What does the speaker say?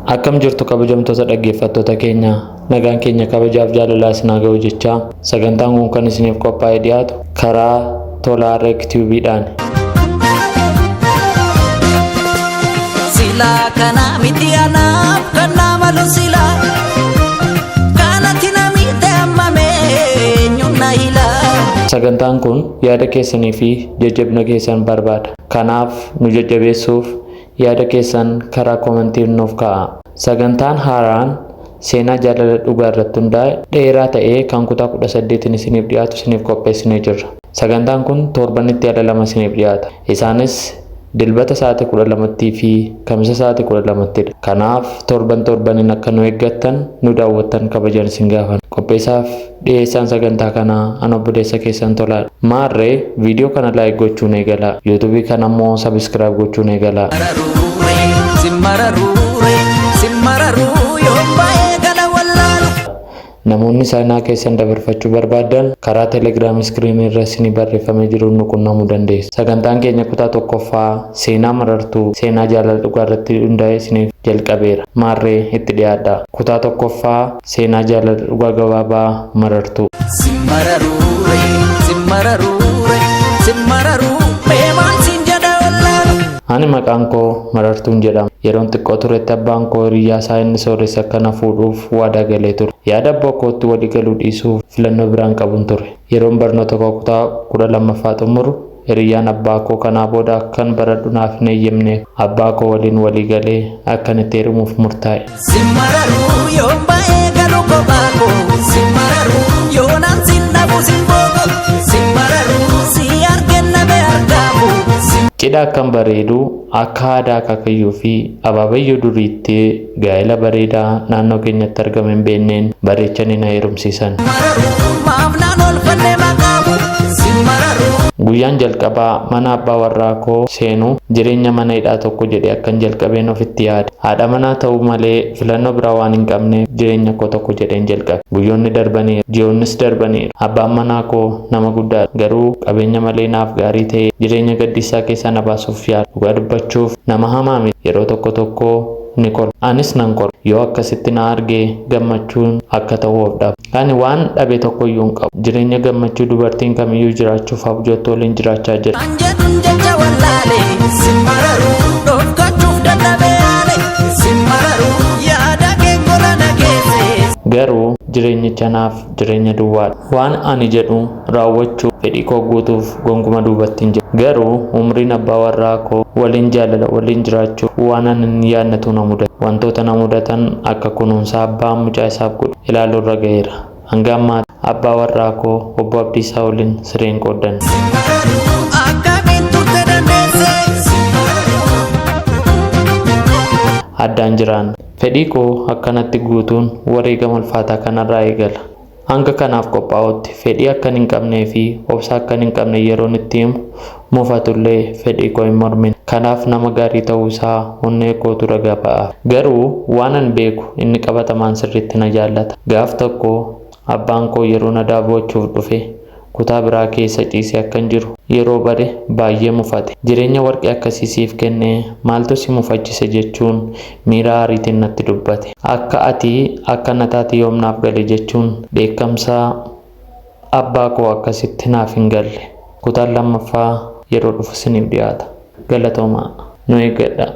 Akkam jirtu kabajamtoota dhaggeeffattoota keenya, nagaan keenya kabajaaf jaalalaa isin haa ga'u jechaa sagantaan kun kan isiniif qophaa'ee dhiyaatu karaa Tola Rek TV'dhaan. Sila kana miti anaaf kana malu sila kana tina mite ammame nyumna hila. Sagantaan kun yaada keessanii fi jajjabina keessan barbaada. Kanaaf nu jajjabeessuuf yaada keessan karaa komentiin nuuf kaa'aa. Sagantaan haaraan seenaa jaalala dhugaa irratti hundaa'e dheeraa ta'ee kan kutaa 18 isiniif dhiyaatu isiniif qopheessinee jirra. Sagantaan kun torbanitti yaada lama isiniif dhiyaata. Isaanis dilbata sa'aatii 12 fi kamisa sa'aatii 12. Kanaaf torbaniin akka nu eeggattan nu daawwattan kabajan isin gaafan. Qopheessaaf dhiyeessaan sagantaa kanaa ana obboleessa keessan Tolaadha. Maarree viidiyoo kana laayik gochuun eegalaa. YouTube kana immoo subscribe gochuun eegalaa. Namoonni seenaa keessan dabarfachuu barbaadan karaa Telegram screen irra isinii barreeffamee jiru nu qunnamuu dandeessu. Sagantaan keenya kutaa tokkoffaa seenaa marartuu seenaa jaalala dhugaa irratti hundaa'e isiniif jalqabeera. Maarree itti dhiyaadhaa. Kutaa tokkoffaa seenaa jaalala dhugaa gabaabaa marartuu. Ani maqaan koo Marartuun jedhama. Yeroon xiqqoo turetti abbaan koo hiriyaa isaa inni sooressa kana fuudhuuf waadaa galee ture. Yaada abbaa kootti walii galuu dhiisuuf filannoo biraan qabuun ture. Yeroon barnoota kutaa 12ffaa xumuru hiriyaan abbaa koo kanaa booda akkan baradhu naaf hin eeyyamne abbaa koo waliin walii galee akkan itti heerumuuf murtaa'e. Simmararuu yoo baay'ee galuu kophaa koo simmararuu yoo naan sin dhabu sin booko simmararuu si arganna bee argaamu. Cidha akkam bareedu akka aadaa akaakayyuu fi abaabayyuu duriitti gaa'ela bareedaa naannoo keenyatti argame hin beekneen bareechanii na heerumsiisan. Guyyaan jalqabaa mana abbaa warraa koo seenu jireenya mana hidhaa tokko jedhee akkan jalqabeen ofitti yaade. Haadha manaa ta'uu malee filannoo biraa waan hin qabneef jireenya koo tokko jedheen jalqabe. Guyyoonni darbaniiru, ji'oonnis darbaniiru. Abbaan manaa koo nama guddaadha. Garuu qabeenya malee naaf gaarii ta'e jireenya gaddisaa keessaa na baasuuf yaala. Dhugaa dubbachuuf nama hamaa miti. Yeroo tokko ni kola. Anis nan kola. Yoo akkasitti na argee gammachuun akka ta'u of dhabe. Ani waan dhabe tokko iyyuu hin qabu. Jireenya gammachuu dubartiin kamiyyuu jiraachuuf abjoottoo waliin jiraachaa jira. Anjeetuun jecha wallaalee simmararuu dhokkachuuf dadhabee simmararuu yaada kee gola nageesse. Garuu jireenyicha naaf jireenya duwwaadha. Waan ani jedhu raawwachuu fedhii koo guutuuf gonguma duubatti hin jiru. Garuu umriin abbaa warraa koo waliin jaalala waliin jiraachuu waan ani yaadnatu na mudate. Wantoota na mudatan akka kunuunsa abbaan mucaa isaaf godhu ilaaluu irra ga'eera. Hanga ammaa abbaa warraa koo obbo Abdiisaa waliin sireen qooddan. Addaan jiraan. Fedhii koo akkanatti guutuun wareegama ulfaataa kanarraa eegala. Hanga kanaaf qophaa'utti fedhii akkan hin qabnee fi obsa akkan hin qabne yeroon itti himu mufatullee fedhii koo hin mormine. Kanaaf nama gaarii ta'uu isaa onnee kootu ragaa ba'a. Garuu waan an beeku inni qabatamaan sirriitti na jaallata. Gaaf tokko abbaan koo yeroo na daawwachuuf dhufe kutaa biraa keessa ciisee akkan jiru yeroo bare baay'ee mufate. Jireenya warqee akkasii siif kennee maaltu si mufachise jechuun miira aariitiin natti dubbate. Akka ati akka nataati yoomnaaf gale jechuun beekamsa abbaa koo akkasitti naaf hin galle. Kutaan lammaffaa yeroo dhufu isiniif dhiyaata. Galatoomaa nu eeggadha.